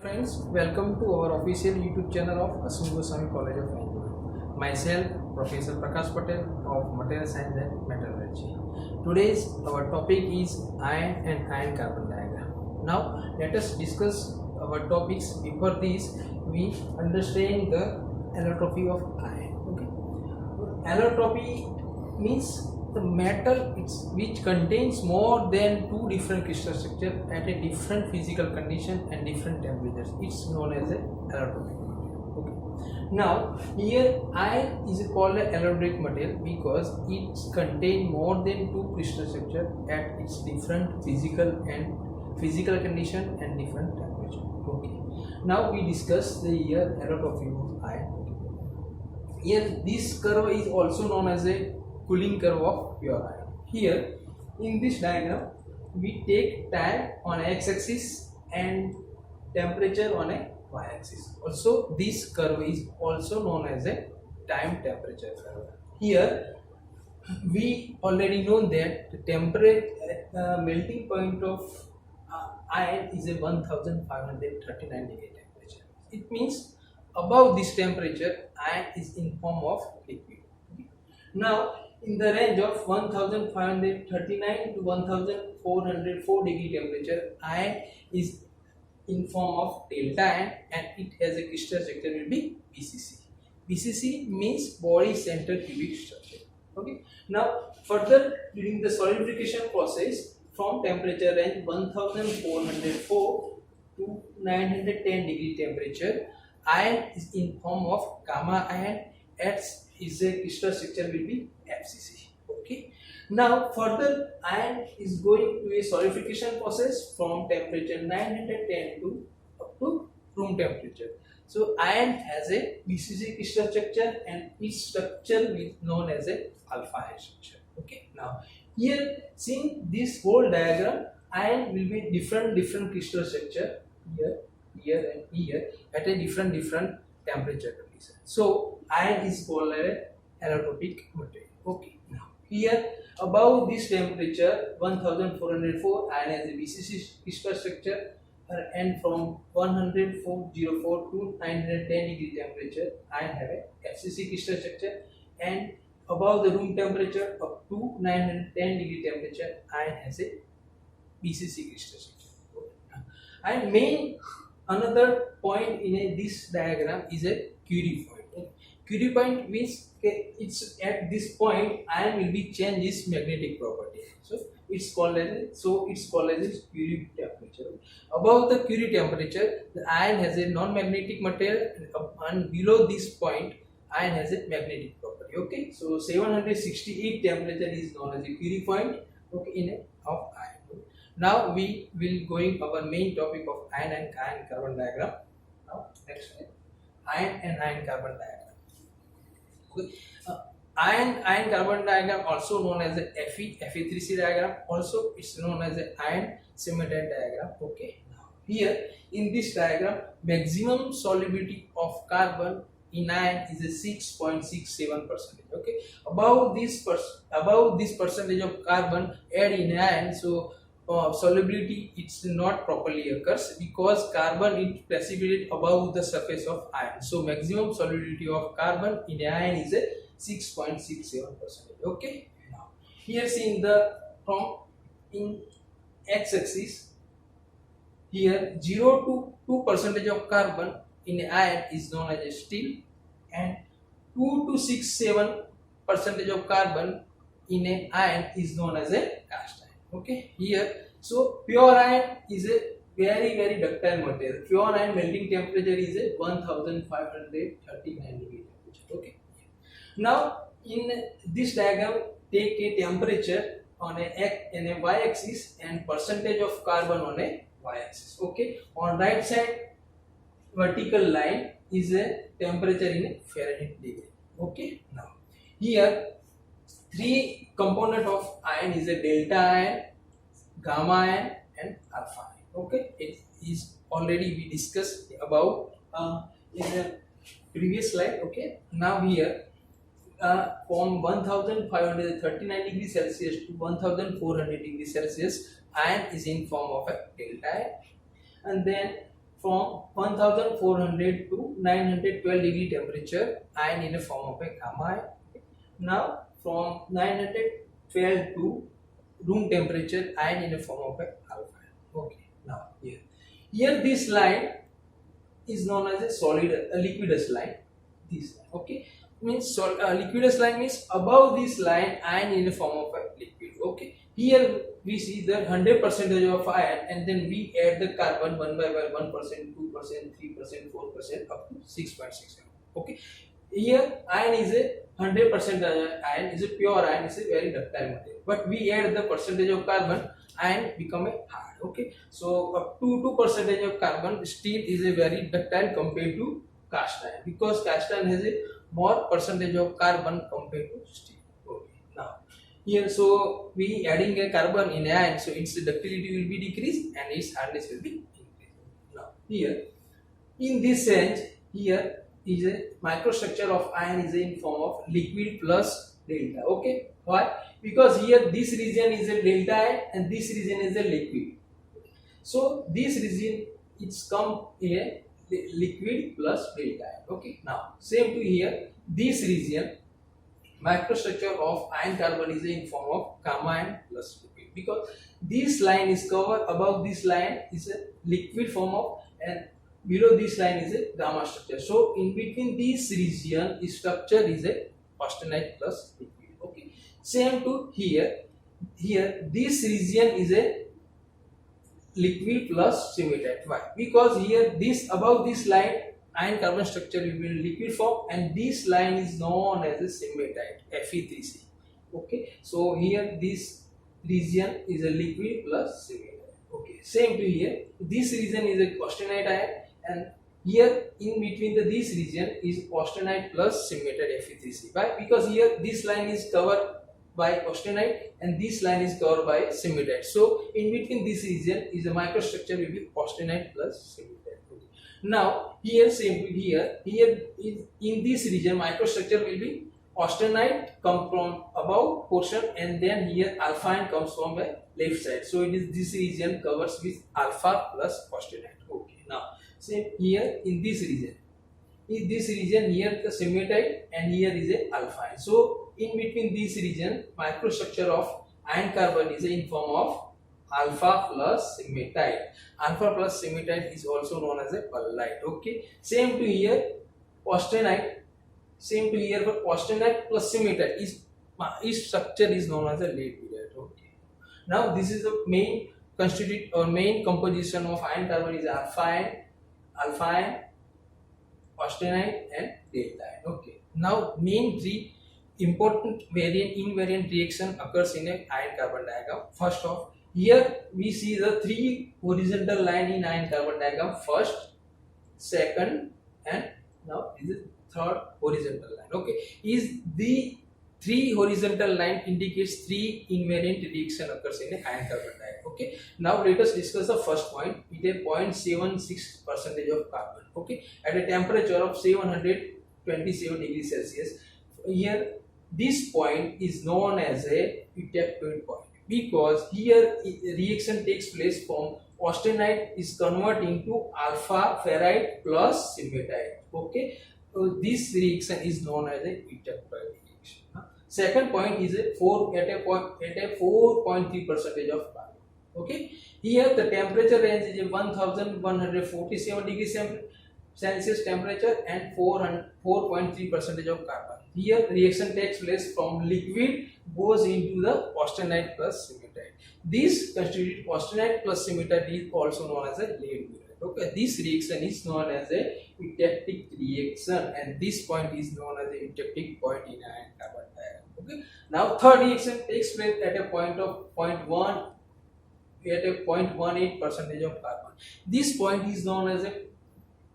friends, welcome to our official YouTube channel of Asum Goswami College of Engineering. Myself, Professor Prakash Patel of Material Science and Metallurgy. Today's our topic is iron and iron carbon diagram. Now, let us discuss our topics. Before this, we understand the allotropy of iron. Okay, allotropy means the metal which contains more than two different crystal structures at a different physical condition and different temperatures. It's known as a allotropic material. Okay. Now here iron is called an allotropic material because it contains more than two crystal structures at its different physical condition and different temperature. Okay. Now we discuss the here allotropy of iron. Here this curve is also known as a cooling curve of pure iron. Here in this diagram we take time on x-axis and temperature on a y-axis. Also this curve is also known as a time temperature curve. Here we already know that the temperature melting point of iron is a 1539 degree temperature. It means above this temperature iron is in form of liquid. Now in the range of 1539 to 1404 degree temperature, iron is in form of delta iron and it has a crystal structure will be BCC. BCC means body center cubic structure. Okay. Now further during the solidification process from temperature range 1404 to 910 degree temperature, iron is in form of gamma iron is a crystal structure will be FCC. Okay. Now further iron is going to a solidification process from temperature 910 to up to room temperature. So iron has a BCC crystal structure and its structure is known as a alpha iron structure. Okay. Now here seeing this whole diagram, iron will be different crystal structure here and here at a different temperature condition. So iron is called an allotropic material. Okay. Now here above this temperature 1404 iron has a BCC crystal structure and from 104 to 910 degree temperature iron have a FCC crystal structure and above the room temperature up to 910 degree temperature iron has a BCC crystal structure. Okay. And main another point in this diagram is a Curie point. Okay. Curie point means it's at this point iron will be change its magnetic property. So it's called as Curie temperature. Above the Curie temperature, the iron has a non-magnetic material, and below this point, iron has a magnetic property. Okay, so 768 temperature is known as a Curie point. Okay, of iron. Now we will going our main topic of iron and iron carbon diagram. Now next slide. Iron and iron carbon diagram. Iron carbon diagram also known as the Fe3C diagram. Also it's known as the iron cementite diagram. Okay. Now here in this diagram, maximum solubility of carbon in iron is a 6.67%. Okay. Above this percentage of carbon add in iron, so solubility it's not properly occurs because carbon is precipitated above the surface of iron. So maximum solubility of carbon in iron is a 6.67%. Okay. Now here seeing the from in x-axis here 0 to 2% of carbon in iron is known as a steel and 2 to 6.7% of carbon in a iron is known as a cast iron. Okay, here so pure iron is a very ductile material. Pure iron melting temperature is a 1539 degree temperature. Okay. Now in this diagram take a temperature on a y-axis and percentage of carbon on a y-axis. Okay. On right side vertical line is a temperature in a Fahrenheit degree. Okay. Now here three component of iron is a delta iron, gamma iron and alpha iron. Okay, it is already we discussed about in the previous slide. Okay, now here from 1539 degrees Celsius to 1400 degrees Celsius iron is in form of a delta iron, and then from 1400 to 912 degree temperature ion in a form of a gamma ion. Now from 912 to room temperature ion in a form of a alpha ion. Okay. Now here this line is known as a solid, a liquidous line. This line, okay, means liquidous line means above this line ion in the form of a liquid. Okay, here we see the 100% of ion, and then we add the carbon one by 1%, 2%, 3%, 4% up to 6.6. Okay, here ion is a 100% ion is a pure ion, is a very ductile material, but we add the percentage of carbon, ion become a hard. Okay, so up to 2% of carbon, steel is a very ductile compared to cast iron, because cast iron has a more percentage of carbon compared to steel. Okay, now here so we adding a carbon in iron, so its ductility will be decreased and its hardness will be increased. Now here in this sense, here is a microstructure of iron is in form of liquid plus delta. Okay, why? Because here this region is a delta ion and this region is a liquid. So this region it's come a liquid plus delta ion. Okay, now same to here, this region microstructure of iron carbon is in form of gamma ion plus liquid, because this line is covered, above this line is a liquid form of, and below this line is a gamma structure. So in between this region structure is a austenite plus liquid. Okay, same to here, this region is a liquid plus cementite. Why? Because here this above this line iron carbon structure will be in liquid form, and this line is known as a cementite, Fe3C. Okay, so here this region is a liquid plus cementite. Okay, same to here, this region is a austenite ion, and here in between this region is austenite plus cementite, Fe3C. Why? Because here this line is covered by austenite and this line is covered by cementite. So in between this region is a microstructure will be austenite plus cementite. Okay. Now here same to here is in this region microstructure will be austenite come from above portion, and then here alpha ion comes from the left side. So it is this region covers with alpha plus austenite. Okay. Now same here in this region. In this region here the cementite and here is a alpha ion. So in between this region microstructure of iron carbon is in form of alpha plus cementite. Alpha plus cementite is also known as a pearlite. Okay, same to here austenite, same to here, but austenite plus cementite is its structure is known as a latvirite. Okay, now this is the main constitute or main composition of iron carbon is alpha ion, austenite and delta ion. Okay, now main three important invariant reaction occurs in a iron carbon diagram. First off, here we see the three horizontal line in iron carbon diagram, first, second, and now is the third horizontal line. Okay, is the three horizontal line indicates three invariant reaction occurs in a iron carbon diagram. Okay, now let us discuss the first point. It is 0.76% of carbon. Okay, at a temperature of 727 degrees Celsius. Here this point is known as a Ewtect point, because here reaction takes place from austenite is converted into alpha ferrite plus cementite. Okay, so this reaction is known as a Ewtect reaction. Second point is a 4.3% of carbon. Okay, here the temperature range is 1147 degrees Celsius temperature and 4.3% of carbon. Here reaction takes place from liquid goes into the austenite plus cementite. This constitute austenite plus cementite is also known as a latvirite. Okay, this reaction is known as a eutectic reaction, and this point is known as a eutectic point in iron carbon diagram. Okay, now third reaction takes place at a point of 0.1 at a 0.18% of carbon. This point is known as a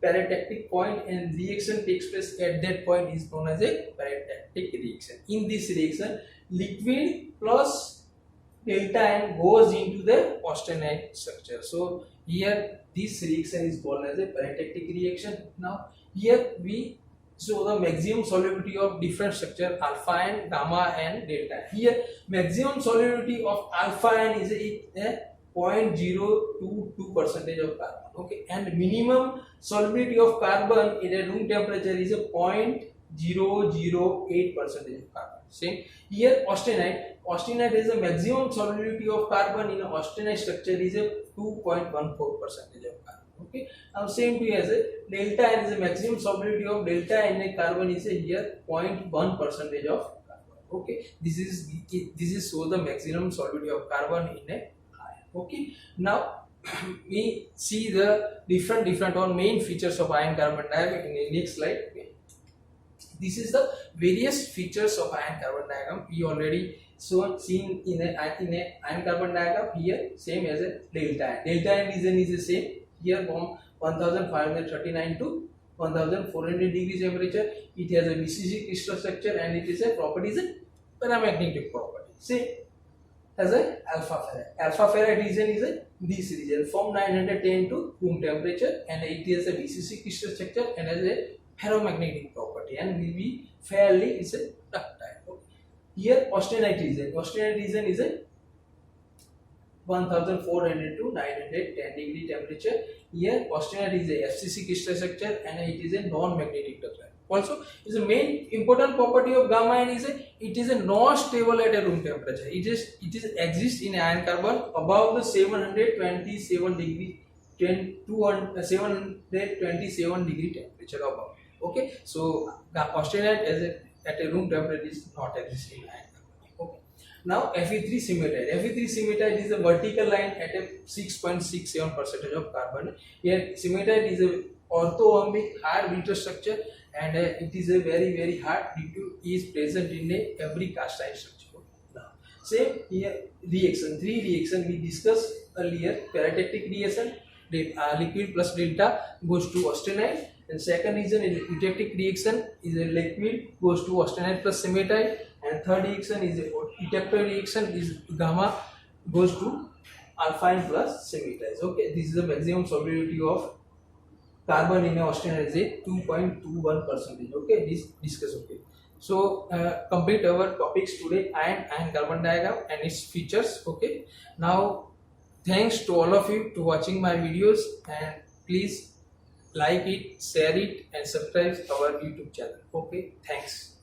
paratactic point, and reaction takes place at that point is known as a paratactic reaction. In this reaction, liquid plus delta ion goes into the austenite structure. So here this reaction is called as a paratactic reaction. Now here we show the maximum solubility of different structure alpha ion, gamma and delta. Here maximum solubility of alpha ion is a 0.022 percentage of carbon. Okay, and minimum solubility of carbon in a room temperature is a 0.008 percentage of carbon. Same here, austenite is a maximum solubility of carbon in a austenite structure is a 2.14 percentage of carbon. Okay, now same to as a delta N is a maximum solubility of delta N a carbon is a here 0.1 percentage of carbon. Okay, this is so the maximum solubility of carbon in a iron. Okay, now we see the different or main features of iron carbon diagram in the next slide. Okay. This is the various features of iron carbon diagram. We already seen in a iron carbon diagram. Here same as a delta N. Delta N region is the same. Here from 1539 to 1400 degrees temperature. It has a BCC crystal structure and it is a property is a paramagnetic property. Same as a alpha ferrite. Alpha ferrite region is a this region from 910 to room temperature and it has a BCC crystal structure and has a ferromagnetic property and will be fairly is a ductile. Here austenite region. Austenite region is a 1400 to 910 degree temperature. Here austenite is a FCC crystal structure and it is a non-magnetic ductile. Also, is a main important property of gamma iron is it is a not stable at a room temperature. It is exists in iron carbon above the 727 degree 727 degree temperature above. Okay, so the austenite at a room temperature is not exist in iron carbon. Okay, now Fe3 cementite. Fe3 cementite is a vertical line at a 6.67% of carbon. Here cementite is a orthohombic hard brittle structure and it is a very hard due to is present in every cast iron structure. Now same here reaction, three reaction we discussed earlier. Paratectic reaction, liquid plus delta goes to austenite, and second reason is eutectic reaction is a liquid goes to austenite plus cementite, and third reaction is a eutector reaction is gamma goes to alpha plus cementite. Okay, this is the maximum solubility of carbon in austenite is a 2.21%. Okay, this discuss. Okay, so complete our topics today, iron carbon diagram and its features. Okay, now thanks to all of you to watching my videos and please like it, share it and subscribe our YouTube channel. Okay, thanks.